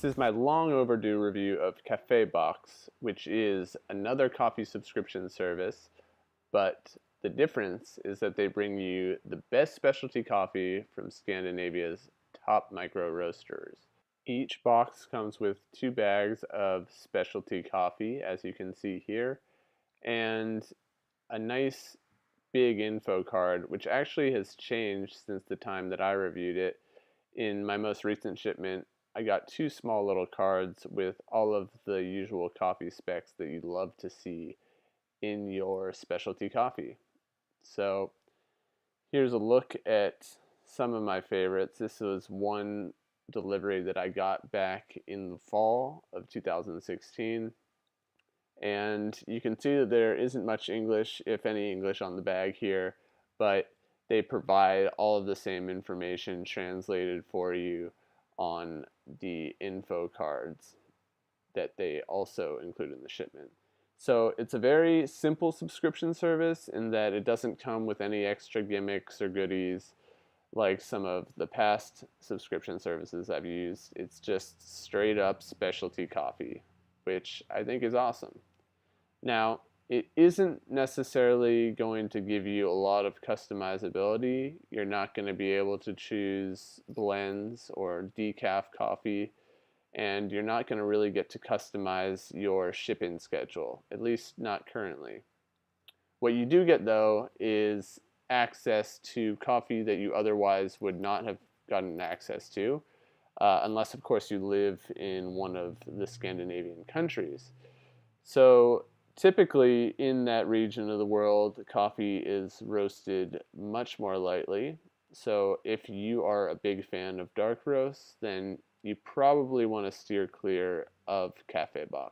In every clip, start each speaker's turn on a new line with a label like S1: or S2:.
S1: This is my long overdue review of Cafebox, which is another coffee subscription service, but the difference is that they bring you the best specialty coffee from Scandinavia's top micro roasters. Each box comes with 2 bags of specialty coffee, as you can see here, and a nice big info card, which actually has changed since the time that I reviewed it. In my most recent shipment, I got 2 small little cards with all of the usual coffee specs that you'd love to see in your specialty coffee. So here's a look at some of my favorites. This was one delivery that I got back in the fall of 2016. And you can see that there isn't much English, if any English, on the bag here, but they provide all of the same information translated for you on the info cards that they also include in the shipment. So it's a very simple subscription service in that it doesn't come with any extra gimmicks or goodies like some of the past subscription services I've used. It's just straight up specialty coffee, which I think is awesome. Now, it isn't necessarily going to give you a lot of customizability. You're not going to be able to choose blends or decaf coffee, and you're not going to really get to customize your shipping schedule, at least not currently. What you do get, though, is access to coffee that you otherwise would not have gotten access to, unless, of course, you live in one of the Scandinavian countries. So typically in that region of the world, coffee is roasted much more lightly. So if you are a big fan of dark roasts, then you probably want to steer clear of Cafebox.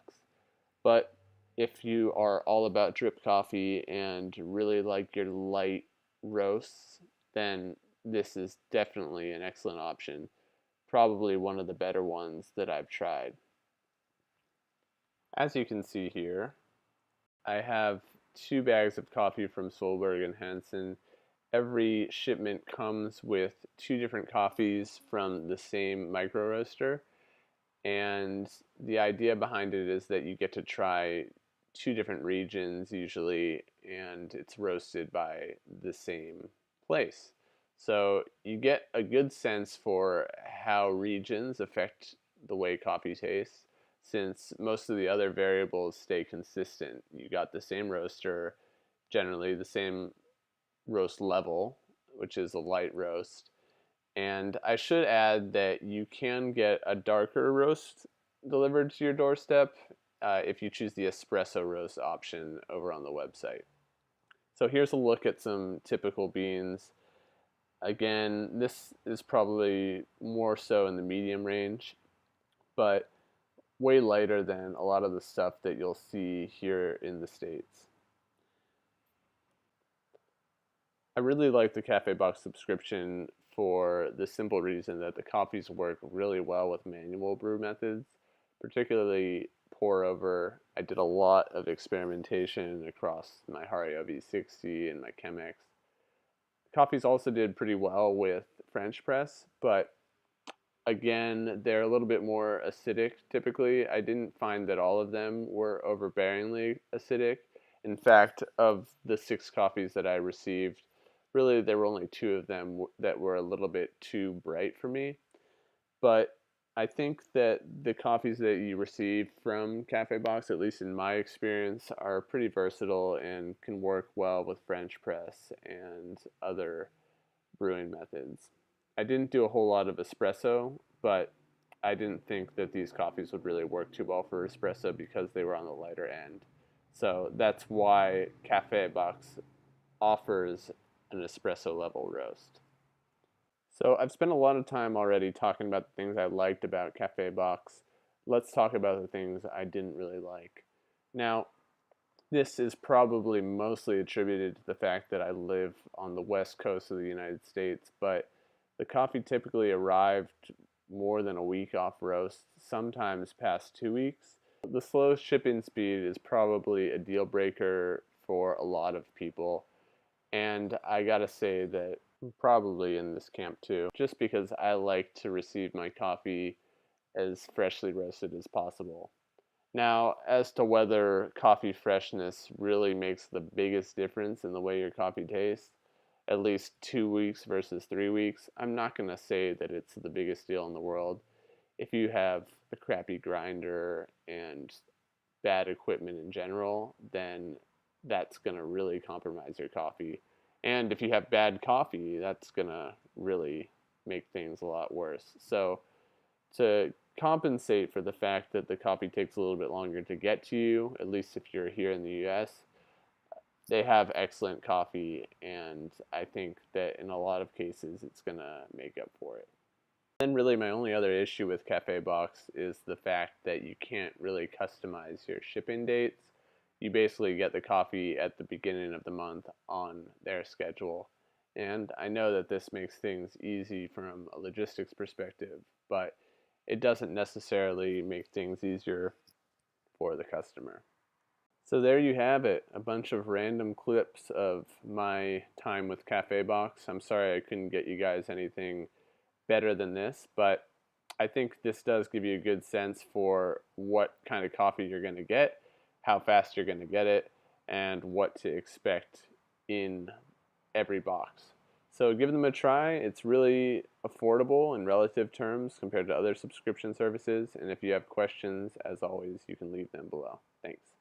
S1: But if you are all about drip coffee and really like your light roasts, then this is definitely an excellent option. Probably one of the better ones that I've tried. As you can see here, I have 2 bags of coffee from Solberg and Hansen. Every shipment comes with 2 different coffees from the same micro roaster, and the idea behind it is that you get to try 2 different regions usually, and it's roasted by the same place. So you get a good sense for how regions affect the way coffee tastes, since most of the other variables stay consistent. You got the same roaster, generally the same roast level, which is a light roast. And I should add that you can get a darker roast delivered to your doorstep if you choose the espresso roast option over on the website. So here's a look at some typical beans. Again, this is probably more so in the medium range, but way lighter than a lot of the stuff that you'll see here in the States. I really like the Cafebox subscription for the simple reason that the coffees work really well with manual brew methods, particularly pour over. I did a lot of experimentation across my Hario V60 and my Chemex. Coffees also did pretty well with French press, but again, they're a little bit more acidic typically. I didn't find that all of them were overbearingly acidic. In fact, of the 6 coffees that I received, really there were only 2 of them that were a little bit too bright for me. But I think that the coffees that you receive from Cafebox, at least in my experience, are pretty versatile and can work well with French press and other brewing methods. I didn't do a whole lot of espresso, but I didn't think that these coffees would really work too well for espresso because they were on the lighter end. So that's why Cafebox offers an espresso level roast. So I've spent a lot of time already talking about the things I liked about Cafebox. Let's talk about the things I didn't really like. Now, this is probably mostly attributed to the fact that I live on the west coast of the United States, but the coffee typically arrived more than a week off roast, sometimes past 2 weeks. The slow shipping speed is probably a deal breaker for a lot of people, and I gotta say that I'm probably in this camp too, just because I like to receive my coffee as freshly roasted as possible. Now, as to whether coffee freshness really makes the biggest difference in the way your coffee tastes, at least 2 weeks versus 3 weeks, I'm not going to say that it's the biggest deal in the world. If you have a crappy grinder and bad equipment in general, then that's going to really compromise your coffee. And if you have bad coffee, that's going to really make things a lot worse. So, to compensate for the fact that the coffee takes a little bit longer to get to you, at least if you're here in the US, they have excellent coffee, and I think that in a lot of cases it's going to make up for it. Then really my only other issue with Cafe Box is the fact that you can't really customize your shipping dates. You basically get the coffee at the beginning of the month on their schedule. And I know that this makes things easy from a logistics perspective, but it doesn't necessarily make things easier for the customer. So there you have it, a bunch of random clips of my time with Cafe Box. I'm sorry I couldn't get you guys anything better than this, but I think this does give you a good sense for what kind of coffee you're going to get, how fast you're going to get it, and what to expect in every box. So give them a try. It's really affordable in relative terms compared to other subscription services. And if you have questions, as always, you can leave them below. Thanks.